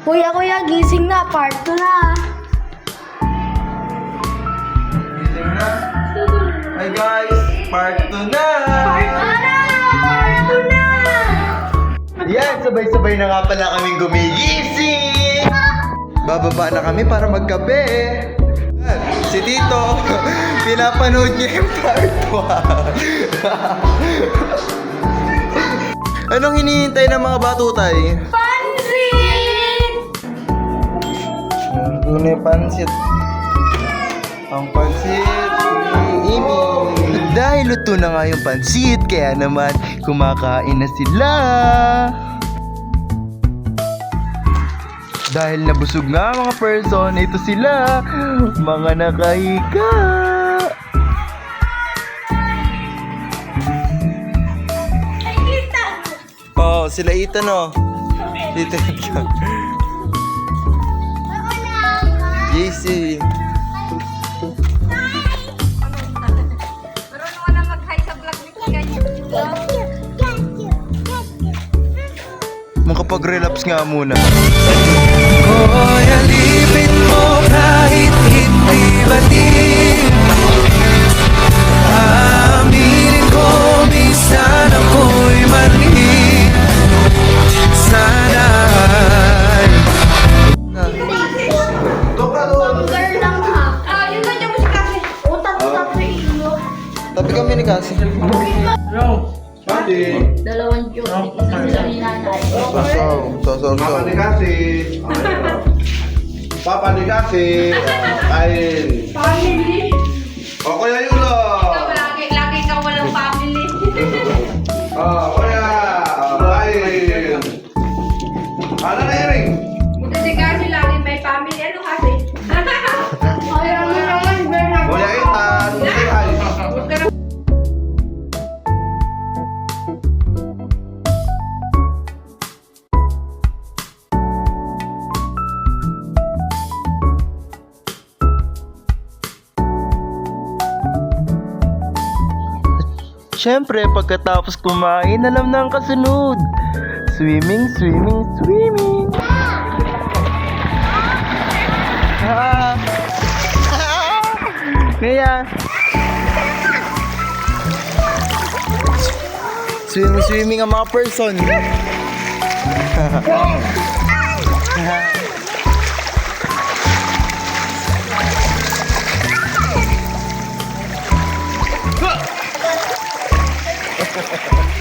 Kuya, gising na. Part 2 na. Gising na? Hi guys! Part 2 na! Part 2 na! Part 2 na! Yan! Sabay-sabay na nga pala kaming gumigising! Bababa na kami para magkape. Si Tito, pinapanood niya yung part 1. Anong hinihintay ng mga batutay? Pansit! Ano yung pansit? Ang pansit ni Amy. Dahil luto na nga yung pansit, kaya naman kumakain na sila. Dahil nabusog nga mga person, ito sila, mga nakahiga. Ay, kita! Oh, sila Ethan oh. Ethan Edgar. JC. Marunong ka na mag-hi sa vlog ni Ganyan. Makapag-relapse nga muna. Hoy, alipin mo kahit hindi batid. Aminin ko minsan ako'y mali. Sana'y Girl lang ha. Yun na niya mo si Kasi. Utak-utak sa iyo. Tabi kami ni Cassie. Dalawang joke. Isang sila ni nanay. So. Papa ni Kasi. Papa ni Kasi. Kain. Family. O Kuya Yulo. Ikaw, lagi kang walang family. O Kuya. Kain. Ano na Iring? Buti si Kasi lagi may family. Ano kasi? Ayaw mo naman, Bernard. Kuya Ethan. Say hi. Huwag ka na. Siyempre, pagkatapos kumain, alam na ang kasunod. Swimming. Kaya swimming ang mga person.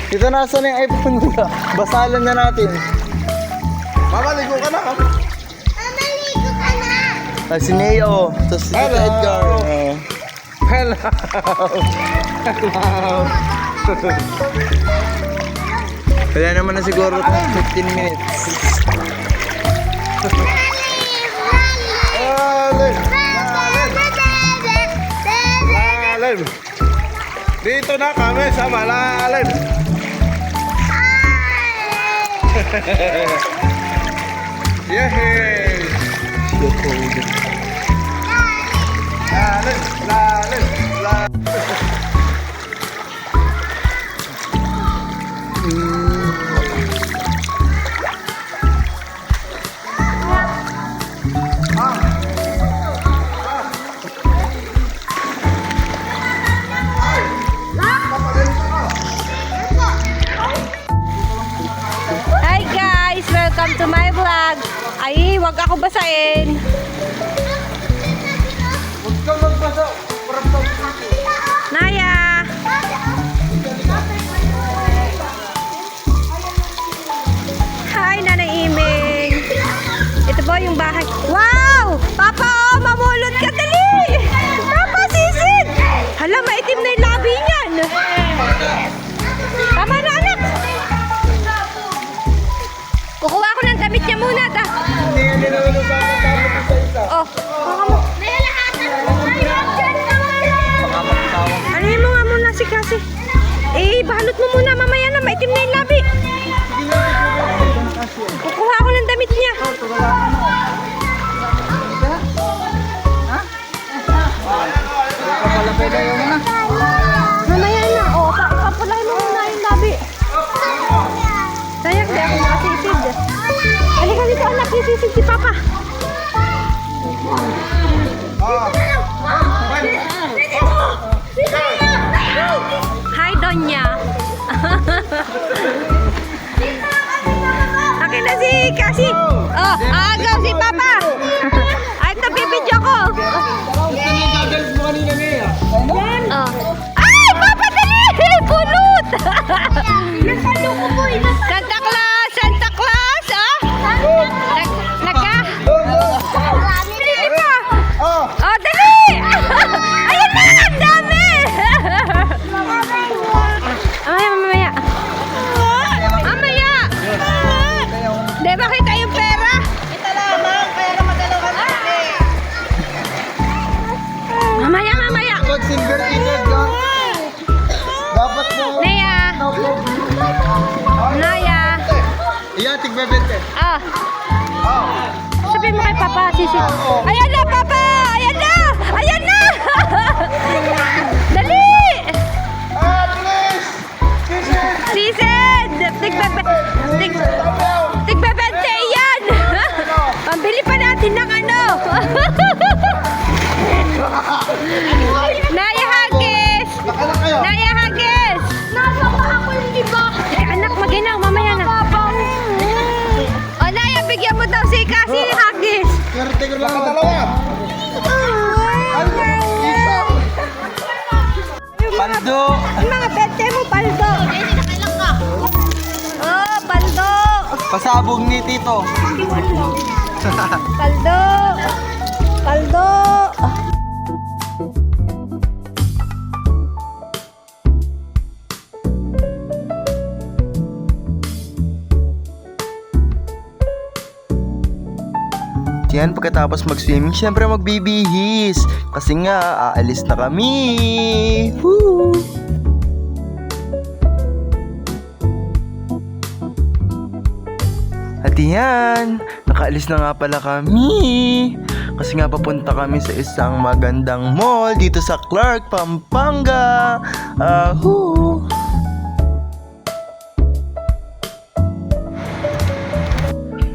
Ito, nasa na yung iPhone nila. Basalan na natin. Mamaligo ka na. Si Neo. Tapos si Tito Edgar. Hello. Kaya naman na siguro 15 minutes. Malalim. Dito na kami sa malalim. Yehey! Lalim. Hi guys! Welcome to my vlog. Ay, wag ako basahin. Huwag kang magbasa. Naya! Hi, Nanay Iming. Ito po yung bahay. Wow! Papa, oh, mamulot ka. Dali! Papa, sisid! Hala, maitim na yung labi niyan. Tama na, anak. Kukuha ko ng damit niya muna, ta. Oh, baka mo. Ano mo nga muna si Kasi? Eh, balot mo muna. Mamaya na, maitim na yung labi. Kukuha ko ng damit niya. Mamaya na. O, papulay mo muna yung labi. Sayang, di ako nakasipid. Halika dito, anak. sisig si Papa. Hi, Donya. Akin na si Kasi. Oh, agaw si Papa. Ay, ito, bibidyo ko. Oh. Ay, Papa, dali! Pulot! Santa Claus! Santa Claus! Ah? Nagka? Dali pa! Oh, dali! Ayun na! Ang dami! Mamaya. Mamaya! Di ba kita yung pera? Ito lamang, pera madalaw ka natin. Mamaya. Pag silver ticket ka, dapat mo. Naya. Iyan, tigbebente. Ah. Sabi mo kay Papa, sisi. Ayan na, Papa! Ayan na! Ayan na! Dali! Sisid! Tigbebente yan! Pambili pa natin ng ano! Naya Hagis! Naya Hagis! Nasa pa ako yung iba. Anak, maginaw, mamaya na. O, Naya, bigyan mo daw si Kasi Hagis. Caretaker lang ang dalawa. Paldo. Yung mga bete mo, paldo. Oh, paldo. Pasabog ni Tito. Paldo. Paldo. Yan, pagkatapos mag-swimming, syempre magbibihis. Kasi nga, aalis na kami. Woo! At yan, nakaalis na nga pala kami. Kasi nga papunta kami sa isang magandang mall dito sa Clark, Pampanga. Ahoo!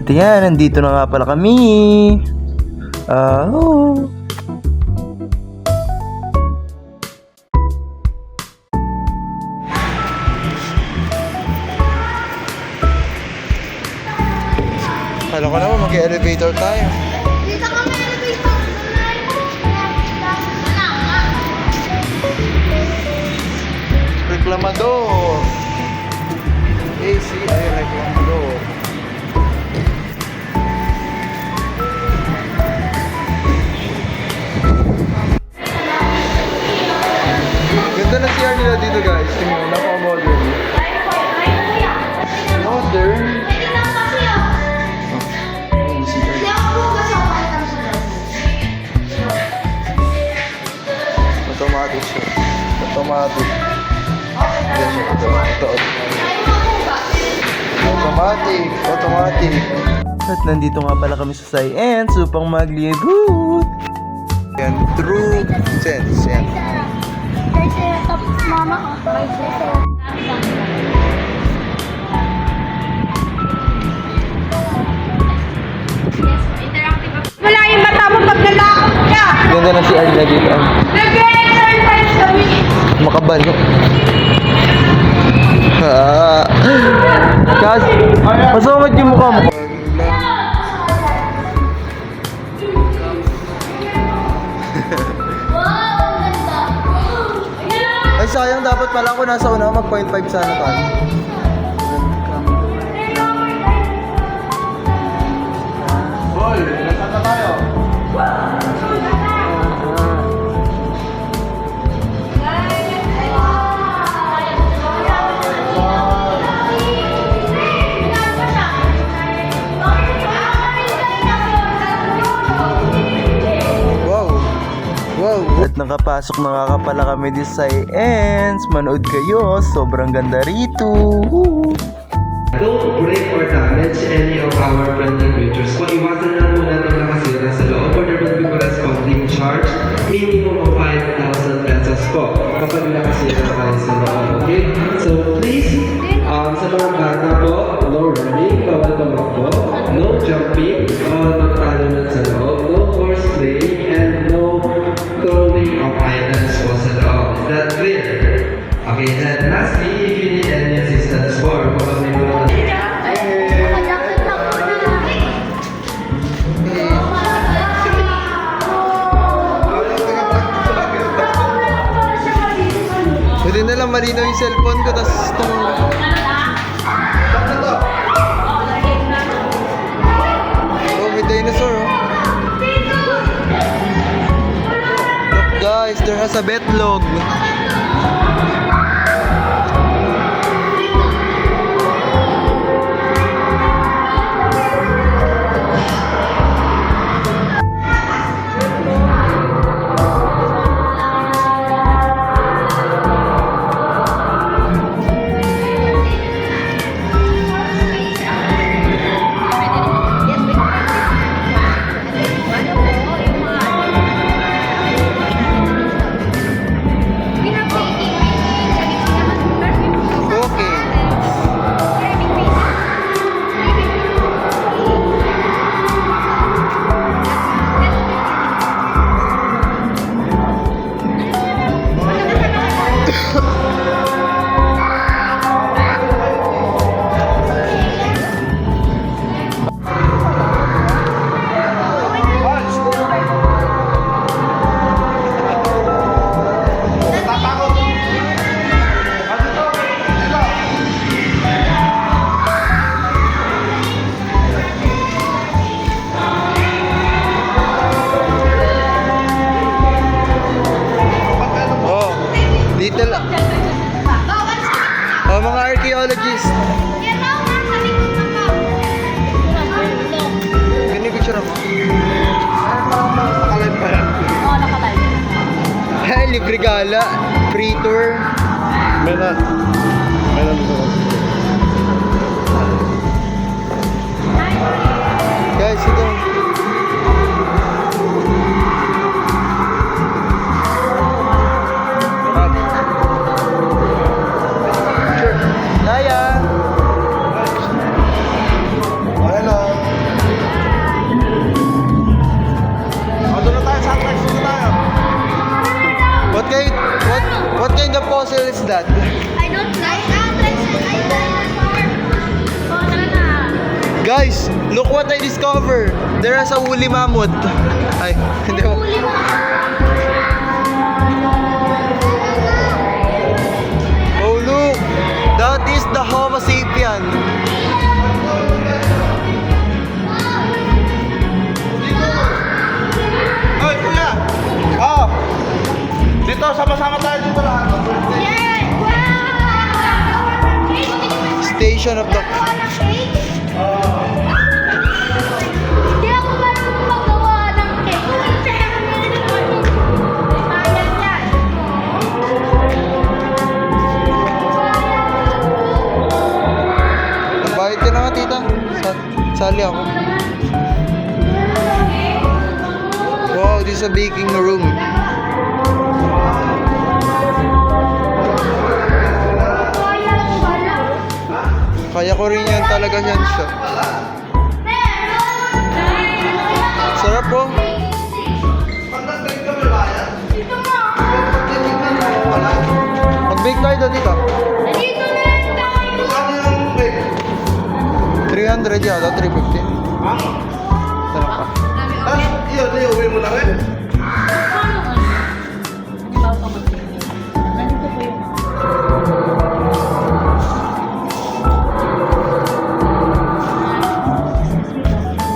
At yan, nandito na nga pala kami. Kala ko naman mag-elevator tayo. Dito kami elevator. Reklamador. AC ay reklamador. Ganda na CR nila dito, guys. Tingnan, napaka-modern. Modern. Automatic siya. Automatic. Yan siya. Automatic. At nandito nga pala kami sa Science upang maglibot. Yan, true sense. Yan. Mama, Wala yung mata mo pag nalakot ka. Ganda na si Arna dito. nag-exercise kami. Makabalo. Kas, masungit yung mukha mo. Ay sayang, dapat pala ako nasa una mag 0.5 sana tayo. Boy, nasaan na tayo? Wow! At nakapasok na nga pala kami di Science. Manood kayo, sobrang ganda rito. Don't break or damage any of our friendly creatures. Kung iwasan lang muna natin nakasira sa loob or there will be corresponding charge, minimum of 5,000 pesos po kapag nakasira kayo sa loob. Okay? So please, sa mga bata po, no running, bawal tumakbo, no jumping, bawal magtalunod sa loob, no force playing, and no throwing of items po sa loob. Is that clear? Okay, then lastly, if you need any assistance for kapag may mga Nakajakit na po na. Pwede na lang malinaw yung cellphone ko, tapos itong... Oh, may dinosaur, oh. Look, guys, there has a betlog. Okay. Oh, little... Oh, mga archaeologist. Yan daw, nasa likod na po. Gani picture ako. Nakalive pa yan. Hey, libre gala. Free tour. May na dito. Guys, ito. Sure. Naya. Hello. Doon na tayo, sunrise. Doon na tayo. What kind of fossil is that? I don't like Guys, look what I discovered. There is a woolly mammoth. Ay, hindi mo. Oh, look. That is the Homo sapien. Oy, kuya! Oh! Dito, sama-sama tayo dito lahat. Station of the... Hindi ako marunong magawa ng cake. Ayan yan. Bakit ka na nga, tita? Sali ako. Wow, this is a baking room. Kaya ko rin yan talaga yan siya. Sarap po. Mag-bake tayo doon, tita. Dito na lang tayo. Ano yung break? 300 yata, 350. Sarap pa. Tapos, yun, iuwi mo na rin.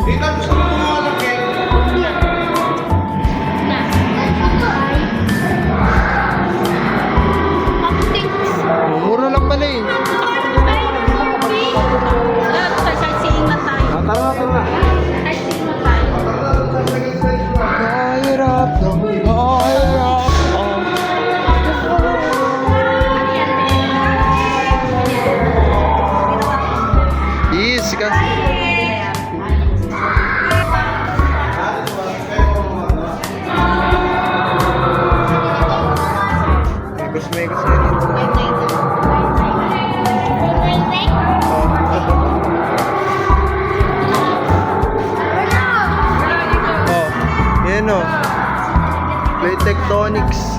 Dito, gusto mo gumawa ng cake? Mura lang pala eh. Tara natin na. Mahirap daw, mahirap. Yes, kasi. ano, plate tectonics.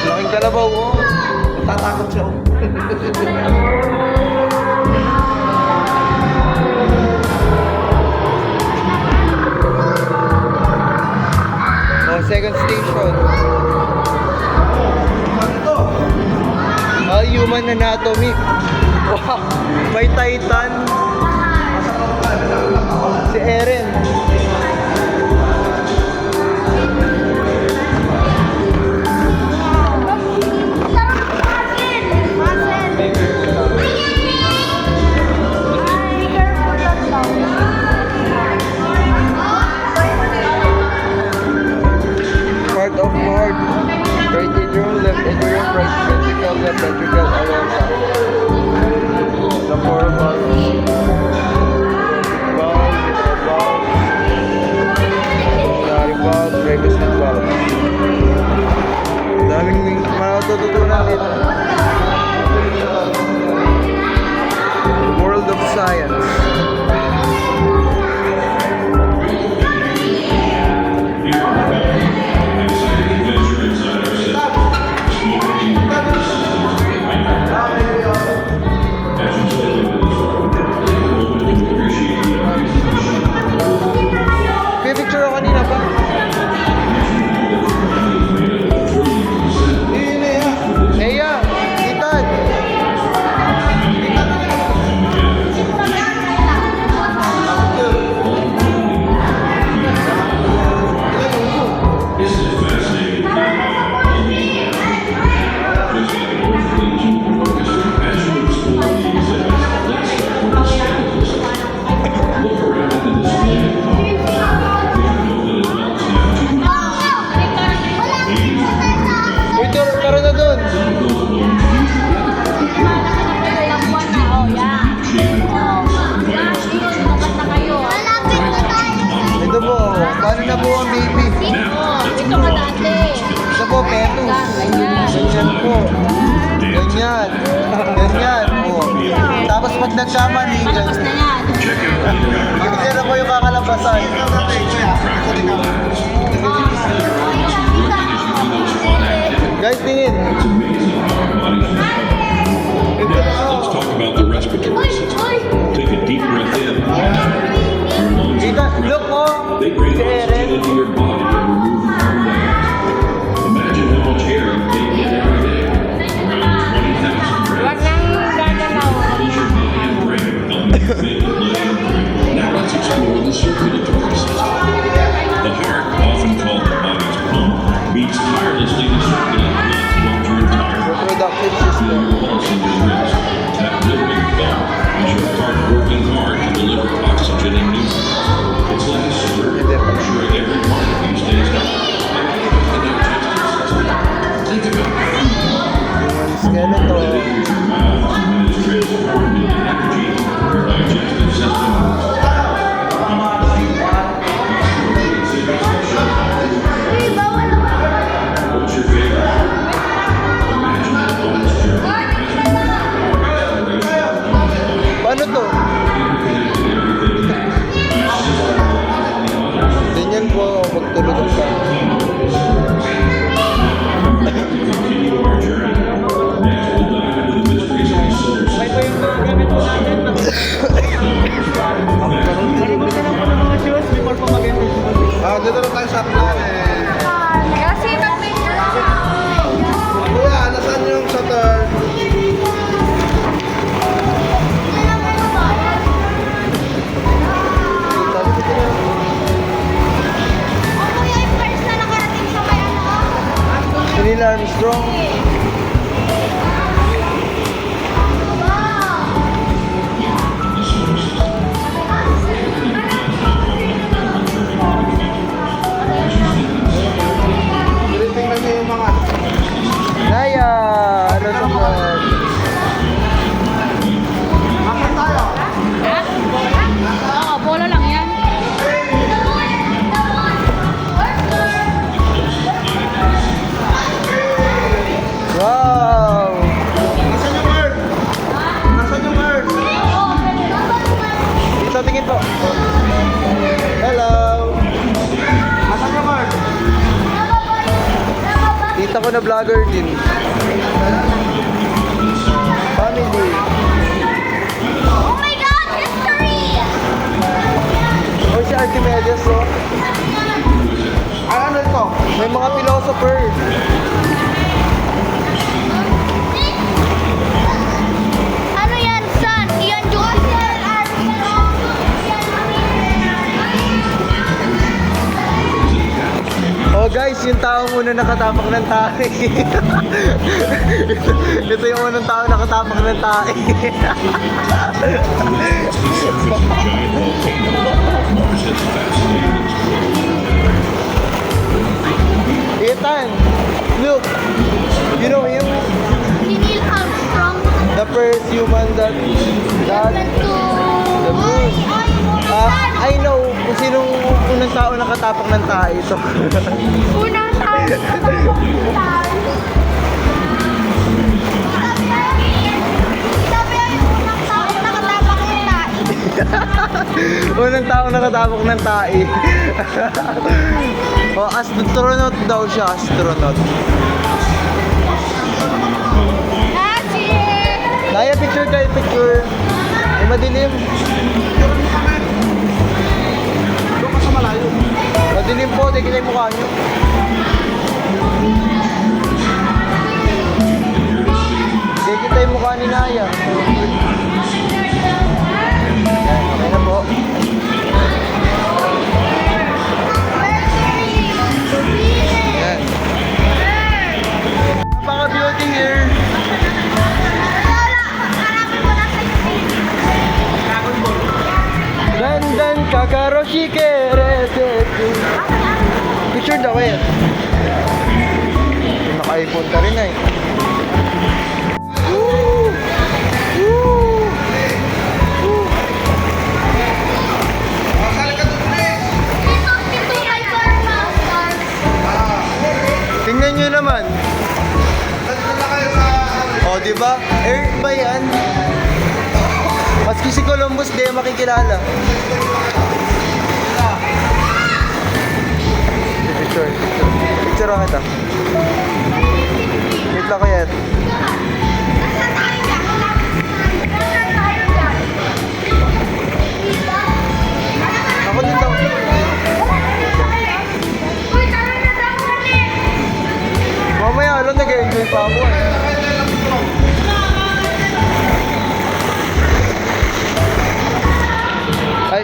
Laking kalabaw, oh. Tatakot siya. Oh, second station. All human anatomy. Wow, may Titan. Si Eren. Part of heart. Right atrium, left atrium, right ventricle, left ventricle, aorta. The four valves. Valve, mitral valve. Pulmonary valve, Revescent valve. Daming matututunan dito. World of Science. Picture ako kanina pa. Eya, Ethan. Uy, tara na dun. Ito po, paano na po ang baby? Ito ka dati. Ito po, petus. Ganyan po. Ganyan. Ganyan po. Tapos pag nagsama ni Palabas na yan. Yan na po yung kakalabasan. Guys, tingin. Let's talk about the respiratory system. Take a deep breath in. Your lungs Kita, look po. they bring Si oxygen Eren. into your body and remove carbon dioxide. Imagine how much air you take in every day. Around 20,000 breaths. Fills your body and brain, helping you think, live, and breathe. Now let's explore the circulatory system. The heart, often called the body's pump, beats tirelessly to circulate blood throughout your entire body. Reproductive Feel system. your pulse in your wrist. That rhythmic thump is your heart working hard to deliver oxygen and nutrients. It's like a sword, ensuring every part of you stays healthy. The digestive system. Think about food. From the part that Skeleton. enters your mouth and is transformed into energy, your digestive system moves What's your favorite? Imagine the bonus journey. Paano to? Ganyan po, magtulog ka. Continue our journey. Next, we'll dive into the mysteries of the solar system. Dito na tayo sa planet. Kasi mag-picture ako. Kuya, nasaan yung Saturn? Ako yung first na nakarating sa may ano. Neil Armstrong. Tingnan niyo yung mga Nakita ko na vlogger din. Family. Oh my God, history! O si Archimedes, oh. Ano ito? May mga philosopher. Ano yan, son? Yan, Jupiter. Oh guys, yung tao muna nakatapak ng tae. Ito yung unang tao nakatapak ng tae. Ethan, look. You know him? Si Neil Armstrong. The first human that Went to... the moon. Ay, I know kung sinong unang tao nakatapak ng tae ito. unang tao. Sabi ay unang tao nakatapak ng tae. Unang tao nakatapak ng tae. Oh, astronaut daw siya, astronaut. Naya, picture tayo, picture. Ay, madilim. Doon ka sa malayo. Madilim po, tigil tayo mukha nyo. Tigil tayo mukha ni Naya. Okay na po. Yan. Napaka-beauty here. Dandan kakaroshi keretetu. Picture daw eh. Naka-iPhone ka rin eh. Woo! Woo! Woo! Tingnan nyo naman. O, di ba? Earth ba yan? Maski si Columbus, di makikilala. Picture, picture. Picture ako kita. Wait lang ko yan. Ako din daw. Mamaya, alam, nag-enjoy pa ako eh. Ay.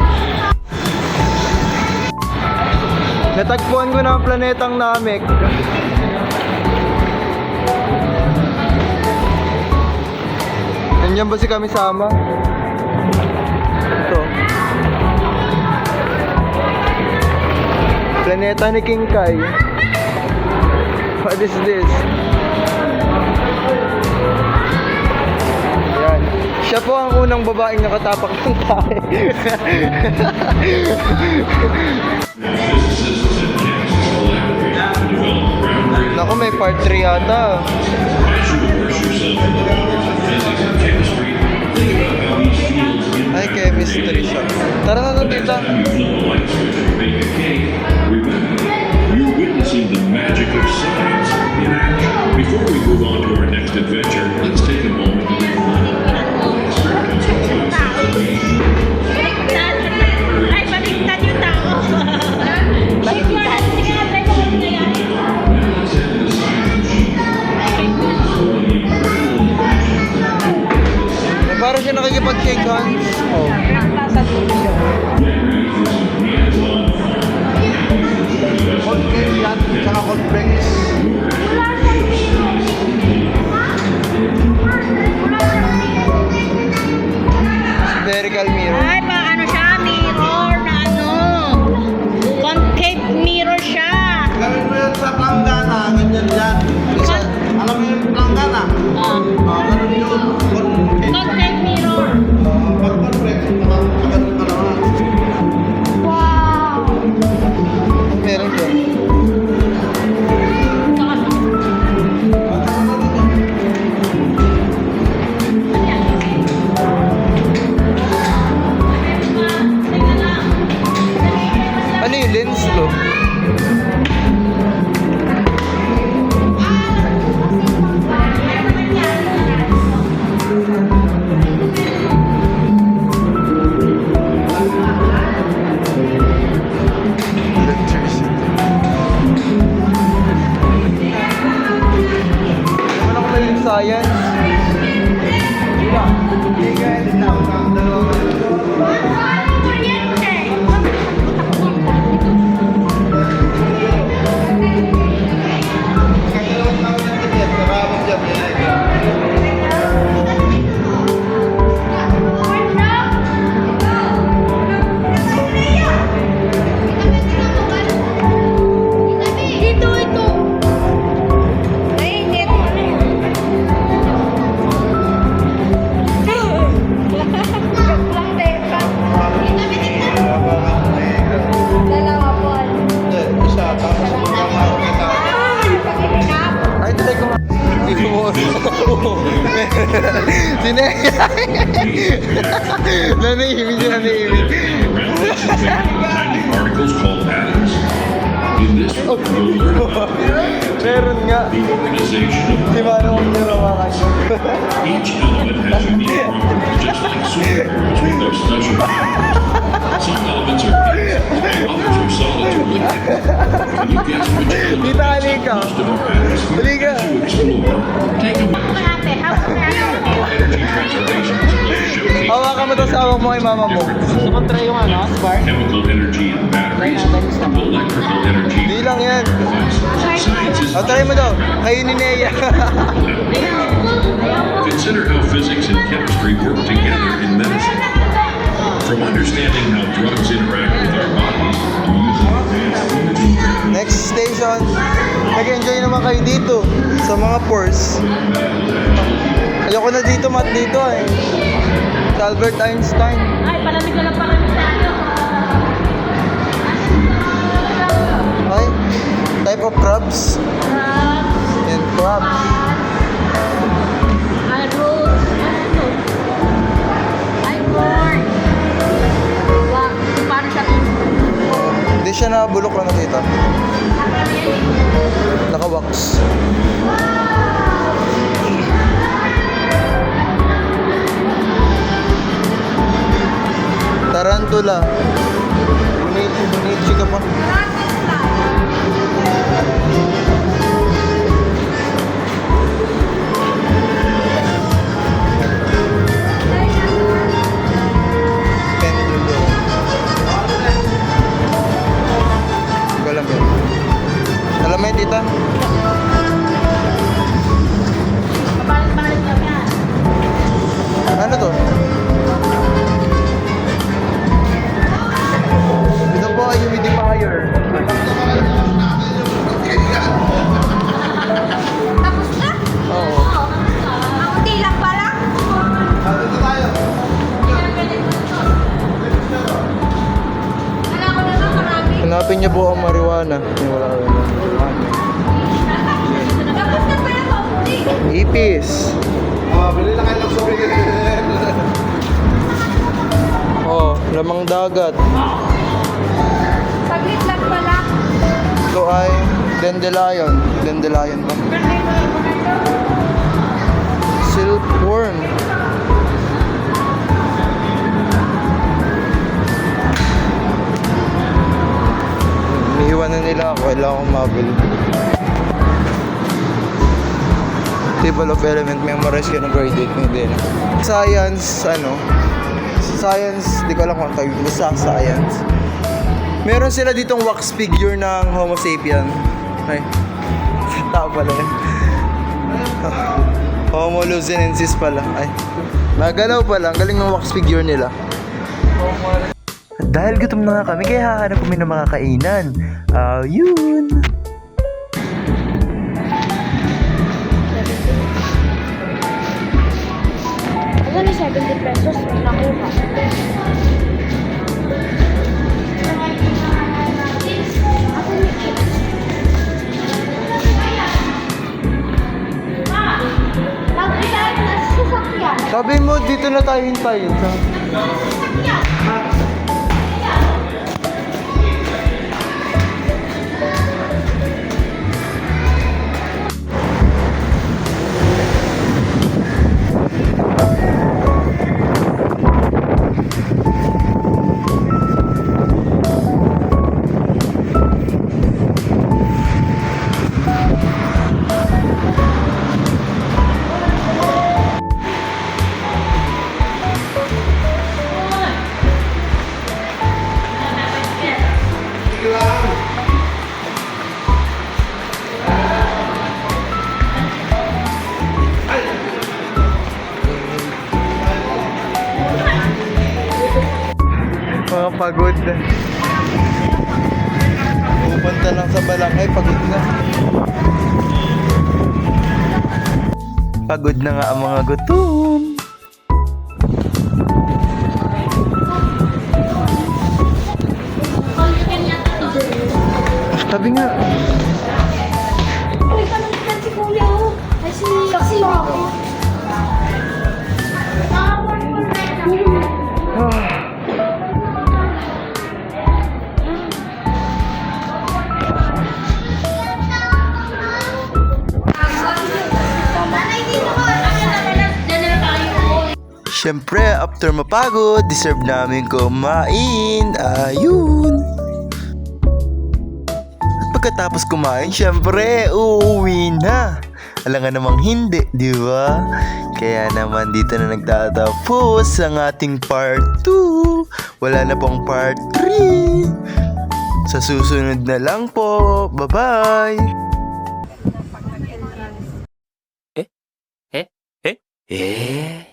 Natagpuan ko na ang planetang Namek. Nandiyan ba si Kami-sama? Ito. Planeta ni King Kai. What is this? Yan. Siya po ang unang babaeng nakatapak ng tae. Physicists and chemists collaborate to develop groundbreaking. Naku, may part 3 yata. As you immerse yourself in the wonders of physics and chemistry, think about how these fields Ay, impact chemistry siya. Tara na tita. you flip a light switch and bake a cake. Remember, you're witnessing the magic of science in action. Before we move on to our next adventure, let's take a moment to reflect. Experience includes inflammation. Ay, baliktad yung tao. Baliktad. Parang siya nakikipag-shake hands. Oh. Cold cream yan, tsaka cold drinks. Spherical mirror. Ay, ano siya? Mirror na ano. Concave mirror siya. Gawin mo yan sa planggana, ganyan yan. Alam mo yung planggana? Ganun yun. Concave mirror. Pag convex, ganun ka naman. Wow! Meron siya. Ano yung lens to? science. Dito ito. Nainit. Lang teka. Dalawa po. Isa, tapos magkakaroon kita. Ay, try ko. Hindi ko mo. Sinaya. Nanahimik siya, nanahimik. Tiny particles called atoms. In this book, you'll learn about Meron nga. the organization of Si Manong ang nirawakan ko. each element has unique properties, just like superheroes with their special powers. Some elements are gas, others are solid or liquid. Can you guess which element Dita, makes halika. up most of our atoms? Halika. To explore, take a look. Energy transformation display showcase Hawakan mo to sa awak mo kay mama mo. chemical energy in batteries, electrical energy Di lang yan. devices. Science is O, try mo to. Kayo ni Nea. Consider how physics and chemistry work together in medicine. From understanding how drugs interact with our bodies to using advanced imaging techniques. Next station. Nag-enjoy naman kayo dito sa mga pores. Ayoko na dito, mat dito eh. Sa Albert Einstein. Ay, palamig na lang pa kami sa ano. Ay, type of crabs. And crabs. Hindi siya nabulok na nakita. Naka-wax. Tarantula. Bunichi ka pa. Pendulum. Hindi ko alam yun. Alam mo yun, tita? Ano to? Ito po ay humidifier. Tapos na? Oo. Kaunti lang pala. Wala ko na lang marami. Hanapin niyo po ang marijuana. Wala ko na. Tapos na pala kaunti. Ipis. Bili na kayo ng sumigat. Oh, lamang dagat. Saglit lang pala. Ito ay dandelion. Dandelion ba? Silkworm. Iniiwan na nila ako. Kailangan kong mabili. Table of element. Memorize ka ng grade 8. Hindi na. Science, ano? Science, di ko alam kung tawag. Basta science. Meron sila ditong wax figure ng Homo sapien. Ay, tao pala yun. Homo luzinensis pala. Ay, nagalaw pala. Ang galing ng wax figure nila. Dahil gutom na nga kami, kaya hahanap kami ng mga kainan. Yun! Ano na 70 pesos? Nakuha. Sabi mo, dito na tayo hintayin. pagod. Pupunta lang sa Balakay, pagod na. Pagod na nga ang mga gutom. Tabi nga. Uy, panalitan si Kuya, oh. Ay, si Rico. Nanay, dito ko. Siyempre, after mapagod, deserve namin kumain. Ayun. At pagkatapos kumain, siyempre, uuwi na. Alam nga namang hindi, di ba? Kaya naman dito na nagtatapos ang ating part 2. Wala na pong part 3. Sa susunod na lang po. Bye-bye! Eh?